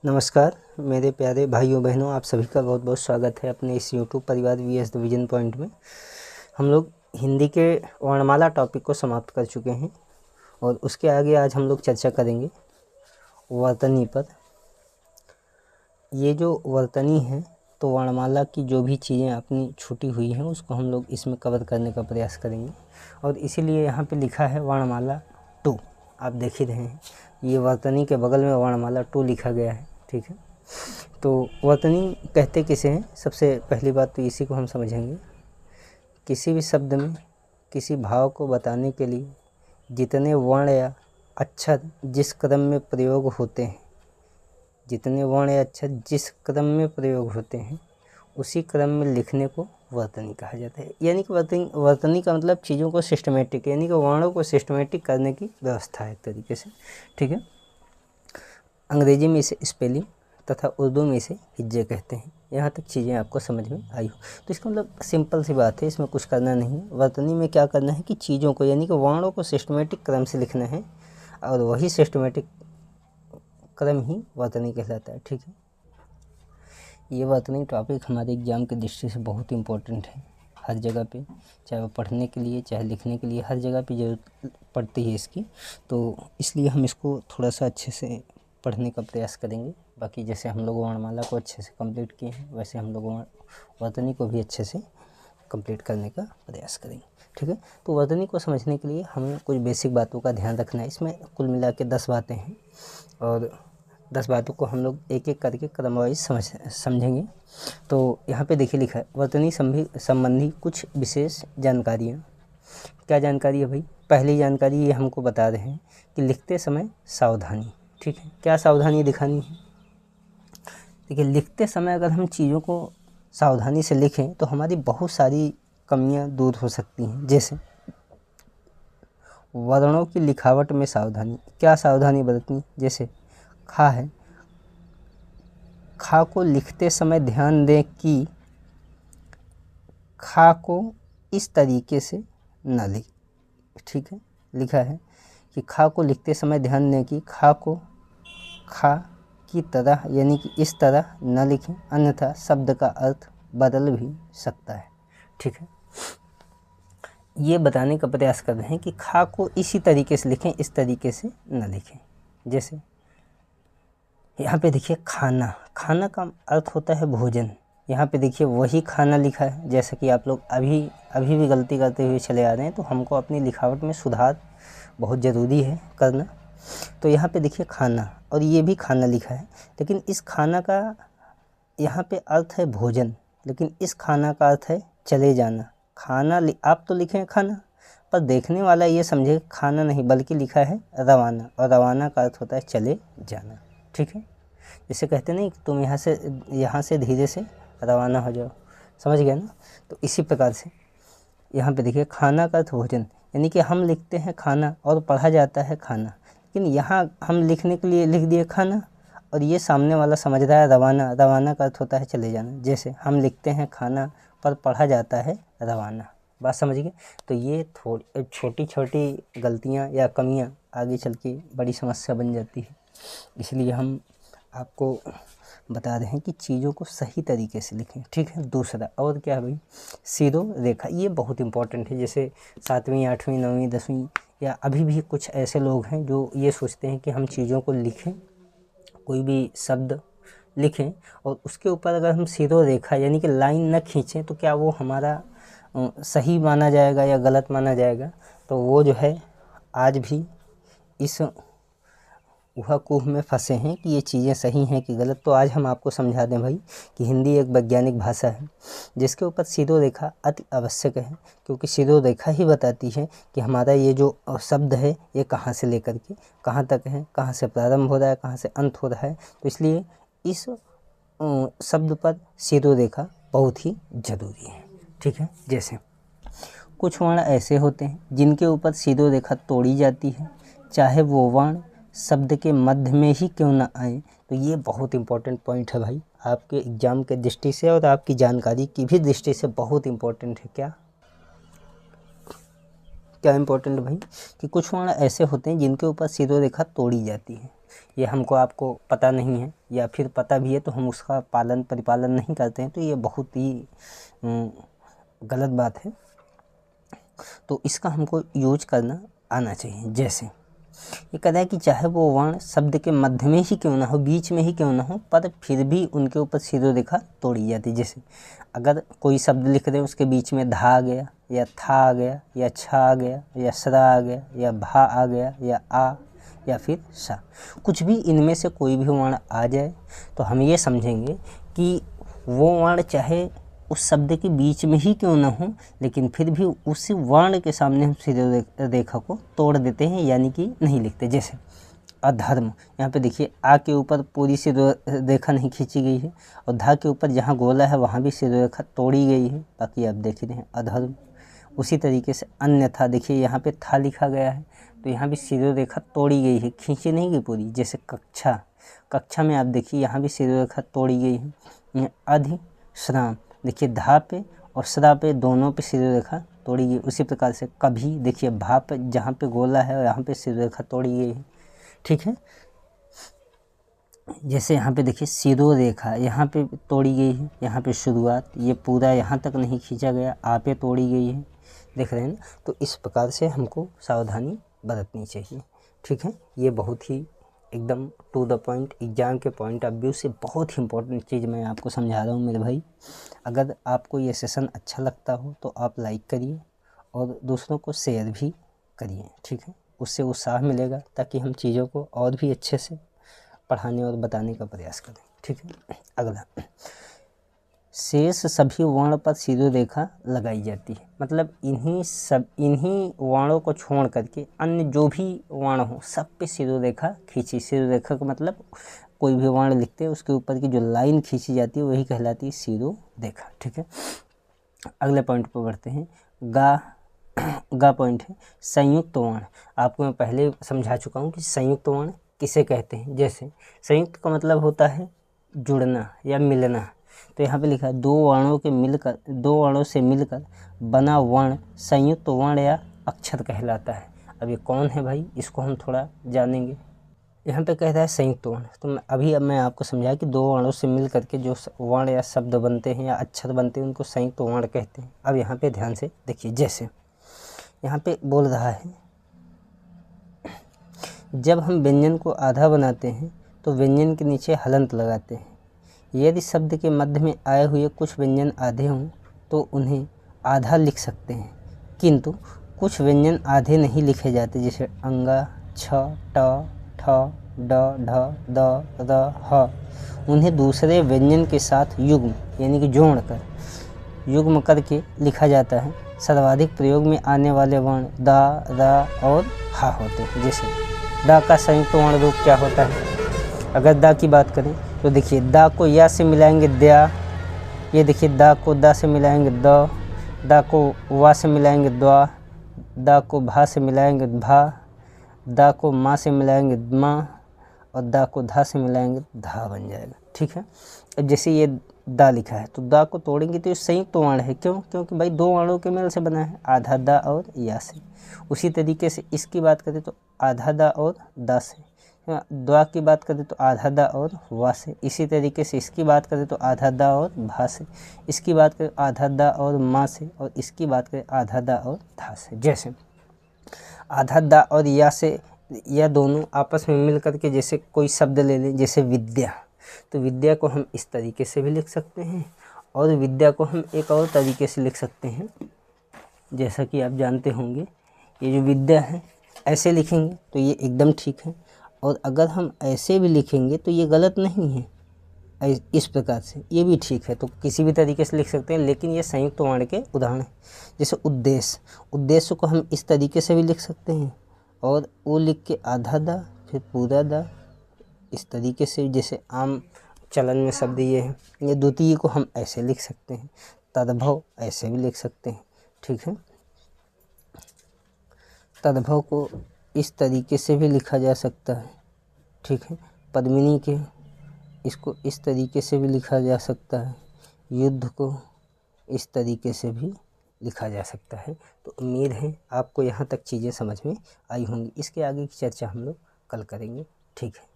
नमस्कार मेरे प्यारे भाइयों बहनों, आप सभी का बहुत बहुत स्वागत है अपने इस यूट्यूब परिवार वीएस डिवीजन पॉइंट में। हम लोग हिंदी के वर्णमाला टॉपिक को समाप्त कर चुके हैं और उसके आगे आज हम लोग चर्चा करेंगे वर्तनी पर। ये जो वर्तनी है तो वर्णमाला की जो भी चीज़ें अपनी छूटी हुई हैं उसको हम लोग इसमें कवर करने का प्रयास करेंगे और इसीलिए यहाँ पे लिखा है वर्णमाला 2। आप देख ही रहे हैं, ये वर्तनी के बगल में वर्णमाला 2 लिखा गया है। ठीक है, तो वर्तनी कहते किसे हैं? सबसे पहली बात तो इसी को हम समझेंगे। किसी भी शब्द में किसी भाव को बताने के लिए जितने वर्ण या अक्षर जिस क्रम में प्रयोग होते हैं, जितने वर्ण या अक्षर जिस क्रम में प्रयोग होते हैं उसी क्रम में लिखने को वर्तनी कहा जाता है। यानी कि वर्तनी का मतलब चीज़ों को सिस्टमेटिक, यानी कि वर्णों को सिस्टमेटिक करने की व्यवस्था है एक तरीके से। ठीक है, अंग्रेजी में इसे स्पेलिंग तथा उर्दू में इसे हिज्जे कहते हैं। यहाँ तक चीज़ें आपको समझ में आई हो तो इसका मतलब सिंपल सी बात है, इसमें कुछ करना नहीं है। वर्तनी में क्या करना है कि चीज़ों को यानी कि वर्णों को सिस्टमेटिक क्रम से लिखना है और वही सिस्टमेटिक क्रम ही वर्तनी कहलाता है। ठीक है, ये वर्तनी टॉपिक हमारे एग्ज़ाम की दृष्टि से बहुत इम्पोर्टेंट है। हर जगह पे, चाहे वो पढ़ने के लिए चाहे लिखने के लिए, हर जगह पे ज़रूरत पड़ती है इसकी। तो इसलिए हम इसको थोड़ा सा अच्छे से पढ़ने का प्रयास करेंगे। बाकी जैसे हम लोग वर्णमाला को अच्छे से कंप्लीट किए हैं वैसे हम लोग वर्तनी को भी अच्छे से कंप्लीट करने का प्रयास करेंगे। ठीक है, तो वर्तनी को समझने के लिए हमें कुछ बेसिक बातों का ध्यान रखना है। इसमें कुल मिला के 10 बातें हैं और 10 बातों को हम लोग एक एक करके क्रम वाइज समझेंगे। तो यहाँ पे देखिए लिखा है वर्तनी संबंधी कुछ विशेष जानकारियाँ। क्या जानकारी है भाई? पहली जानकारी ये हमको बता रहे हैं कि लिखते समय सावधानी। ठीक है, क्या सावधानी दिखानी है? देखिए, लिखते समय अगर हम चीज़ों को सावधानी से लिखें तो हमारी बहुत सारी कमियां दूर हो सकती हैं। जैसे वर्णों की लिखावट में सावधानी। क्या सावधानी बरतनी? जैसे खा है, खा को लिखते समय ध्यान दें कि खा को इस तरीके से न लिख। ठीक है, लिखा है कि खा को लिखते समय ध्यान दें कि खा को खा की तरह यानी कि इस तरह न लिखें, अन्यथा शब्द का अर्थ बदल भी सकता है। ठीक है, ये बताने का प्रयास कर रहे हैं कि खा को इसी तरीके से लिखें, इस तरीके से न लिखें। जैसे यहाँ पे देखिए खाना, खाना का अर्थ होता है भोजन। यहाँ पे देखिए वही खाना लिखा है। जैसे कि आप लोग अभी भी गलती करते हुए चले आ रहे हैं, तो हमको अपनी लिखावट में सुधार बहुत ज़रूरी है करना। तो यहाँ पे देखिए खाना और ये भी खाना लिखा है, लेकिन इस खाना का यहाँ पे अर्थ है भोजन, लेकिन इस खाना का अर्थ है चले जाना। खाना आप तो लिखे हैं खाना, पर देखने वाला ये समझे खाना नहीं बल्कि लिखा है रवाना, और रवाना का अर्थ होता है चले जाना। ठीक है, जैसे कहते नहीं तुम यहाँ से धीरे से रवाना हो जाओ, समझ गए ना? तो इसी प्रकार से यहाँ पे देखिए खाना का अर्थ भोजन, यानी कि हम लिखते हैं खाना और पढ़ा जाता है खाना, लेकिन यहाँ हम लिखने के लिए लिख दिए खाना और ये सामने वाला समझ रहा है रवाना। रवाना का अर्थ होता है चले जाना। जैसे हम लिखते हैं खाना पर पढ़ा जाता है रवाना। बात समझ गए? तो ये थोड़ी छोटी छोटी गलतियाँ या कमियाँ आगे चल के बड़ी समस्या बन जाती है। इसलिए हम आपको बता रहे हैं कि चीज़ों को सही तरीके से लिखें। ठीक है, दूसरा और क्या है भाई? सीधो रेखा, ये बहुत इंपॉर्टेंट है। जैसे 7वीं 8वीं 9वीं 10वीं या अभी भी कुछ ऐसे लोग हैं जो ये सोचते हैं कि हम चीज़ों को लिखें, कोई भी शब्द लिखें और उसके ऊपर अगर हम सीधो रेखा यानी कि लाइन न खींचें तो क्या वो हमारा सही माना जाएगा या गलत माना जाएगा? तो वो जो है आज भी इस वहकूफ़ में फंसे हैं कि ये चीज़ें सही हैं कि गलत। तो आज हम आपको समझा दें भाई कि हिंदी एक वैज्ञानिक भाषा है जिसके ऊपर सीधो रेखा अति आवश्यक है, क्योंकि सीधो रेखा ही बताती है कि हमारा ये जो शब्द है ये कहाँ से लेकर के कहाँ तक है, कहाँ से प्रारंभ हो रहा है, कहाँ से अंत हो रहा है। तो इसलिए इस शब्द पर सीधो रेखा बहुत ही ज़रूरी है। ठीक है, जैसे कुछ वर्ण ऐसे होते हैं जिनके ऊपर सीधो रेखा तोड़ी जाती है, चाहे वो वर्ण शब्द के मध्य में ही क्यों ना आए। तो ये बहुत इंपॉर्टेंट पॉइंट है भाई, आपके एग्ज़ाम के दृष्टि से और आपकी जानकारी की भी दृष्टि से बहुत इंपॉर्टेंट है। क्या इंपॉर्टेंट भाई? कि कुछ वर्ण ऐसे होते हैं जिनके ऊपर सीधो रेखा तोड़ी जाती है। ये हमको आपको पता नहीं है, या फिर पता भी है तो हम उसका पालन परिपालन नहीं करते हैं, तो ये बहुत ही गलत बात है। तो इसका हमको यूज करना आना चाहिए। जैसे ये कहता है कि चाहे वो वर्ण शब्द के मध्य में ही क्यों ना हो, बीच में ही क्यों ना हो, पर फिर भी उनके ऊपर शिरोरेखा तोड़ी जाती है। जैसे अगर कोई शब्द लिख रहे हैं, उसके बीच में धा आ गया, या था आ गया, या छा आ गया, या सरा आ गया, या भा आ गया, या आ, या फिर सा, कुछ भी इनमें से कोई भी वर्ण आ जाए तो हम ये समझेंगे कि वो वर्ण चाहे उस शब्द के बीच में ही क्यों ना हो, लेकिन फिर भी उसी वर्ण के सामने हम शिरोरेखा को तोड़ देते हैं, यानी कि नहीं लिखते। जैसे अधर्म, यहाँ पे देखिए आ के ऊपर पूरी शिरोरेखा नहीं खींची गई है, और धा के ऊपर जहाँ गोला है वहाँ भी शिरोरेखा तोड़ी गई है, बाकी आप देख रहे हैं अधर्म। उसी तरीके से अन्यथा, देखिए यहाँ पे था लिखा गया है तो यहाँ भी शिरोरेखा तोड़ी गई है, खींची नहीं गई पूरी। जैसे कक्षा, कक्षा में आप देखिए यहाँ भी शिरोरेखा तोड़ी गई है। अधिश्राम, देखिए धा पे और श्रा पे दोनों पे शिरोरेखा तोड़ी गई। उसी प्रकार से कभी, देखिए भा पे जहाँ पे गोला है यहाँ पे शिरोरेखा तोड़ी गई है, ठीक है। जैसे यहाँ पे देखिए शिरोरेखा यहाँ पे तोड़ी गई है, यहाँ पे शुरुआत, ये पूरा यहाँ तक नहीं खींचा गया, आ पे तोड़ी गई है, देख रहे हैं ना। तो इस प्रकार से हमको सावधानी बरतनी चाहिए, ठीक है। ये बहुत ही एकदम टू द पॉइंट, एग्ज़ाम के पॉइंट ऑफ व्यू से बहुत ही इंपॉर्टेंट चीज़ मैं आपको समझा रहा हूँ मेरे भाई। अगर आपको ये सेशन अच्छा लगता हो तो आप लाइक करिए और दूसरों को शेयर भी करिए, ठीक है। उससे उत्साह मिलेगा ताकि हम चीज़ों को और भी अच्छे से पढ़ाने और बताने का प्रयास करें, ठीक है। अगला, शेष सभी वर्ण पर शिरोरेखा लगाई जाती है, मतलब इन्हीं वर्णों को छोड़ करके अन्य जो भी वर्ण हो सब पे शिरोरेखा खींची। शिरोरेखा का मतलब कोई भी वर्ण लिखते हैं उसके ऊपर की जो लाइन खींची जाती है वही कहलाती है शिरोरेखा, ठीक है। अगले पॉइंट पर बढ़ते हैं। गा पॉइंट है संयुक्त वर्ण। आपको मैं पहले समझा चुका हूँ कि संयुक्त वर्ण किसे कहते हैं। जैसे संयुक्त का मतलब होता है जुड़ना या मिलना, तो यहाँ पे लिखा है दो वर्णों से मिलकर बना वर्ण संयुक्त वर्ण या अक्षर कहलाता है। अब ये कौन है भाई, इसको हम थोड़ा जानेंगे। यहाँ पे कहता है संयुक्त वर्ण, तो अब मैं आपको समझाया कि दो वर्णों से मिल करके जो वर्ण या शब्द बनते हैं या अक्षर बनते हैं उनको संयुक्त वर्ण कहते हैं। अब यहाँ पे ध्यान से देखिए, जैसे यहाँ पे बोल रहा है जब हम व्यंजन को आधा बनाते हैं तो व्यंजन के नीचे हलंत लगाते हैं। यदि शब्द के मध्य में आए हुए कुछ व्यंजन आधे हों तो उन्हें आधा लिख सकते हैं, किंतु कुछ व्यंजन आधे नहीं लिखे जाते, जैसे अंगा, छ, ट, ठ, ड, ढ, द, र, ह। उन्हें दूसरे व्यंजन के साथ युग्म यानी कि युग्म करके लिखा जाता है। सर्वाधिक प्रयोग में आने वाले वर्ण दा, रा और हा होते हैं। जैसे दा का संयुक्त वर्ण रूप क्या होता है, अगर दा की बात करें तो देखिए दा को या से मिलाएंगे द्या, ये देखिए दा को दा से मिलाएंगे द, दा को वा से मिलाएंगे द्वा, दा को भा से मिलाएंगे भा, दा को माँ से मिलाएंगे माँ, और दा को धा से मिलाएंगे धा बन जाएगा, ठीक है। अब जैसे ये दा लिखा है तो दा को तोड़ेंगे तो ये संयुक्त वर्ण है, क्यों? क्योंकि भाई दो वर्णों के मेल से बना है, आधा दा और या से। उसी तरीके से इसकी बात करें तो आधा दा और दा से, द्वा की बात करें तो आधा दा और वा से। इसी तरीके से इसकी बात करें तो आधा दा और भा से, इसकी बात करें आधा दा और माँ से, और इसकी बात करें आधा दा और धा से। जैसे आधा दा और या से, या दोनों आपस में मिल करके जैसे कोई शब्द ले लें, जैसे विद्या, तो विद्या को हम इस तरीके से भी लिख सकते हैं और विद्या को हम एक और तरीके से लिख सकते हैं। जैसा कि आप जानते होंगे ये जो विद्या है ऐसे लिखेंगे तो ये एकदम ठीक है, और अगर हम ऐसे भी लिखेंगे तो ये गलत नहीं है, इस प्रकार से ये भी ठीक है। तो किसी भी तरीके से लिख सकते हैं, लेकिन ये संयुक्त वर्ण के उदाहरण हैं। जैसे उद्देश्य को हम इस तरीके से भी लिख सकते हैं, और वो लिख के आधा दा फिर पूरा दा, इस तरीके से। जैसे आम चलन में शब्द ये है, ये द्वितीय को हम ऐसे लिख सकते हैं, तद्भव ऐसे भी लिख सकते हैं, ठीक है। तद्भव को इस तरीके से भी लिखा जा सकता है, ठीक है। पद्मिनी के इसको इस तरीके से भी लिखा जा सकता है, युद्ध को इस तरीके से भी लिखा जा सकता है। तो उम्मीद है आपको यहाँ तक चीज़ें समझ में आई होंगी। इसके आगे की चर्चा हम लोग कल करेंगे, ठीक है।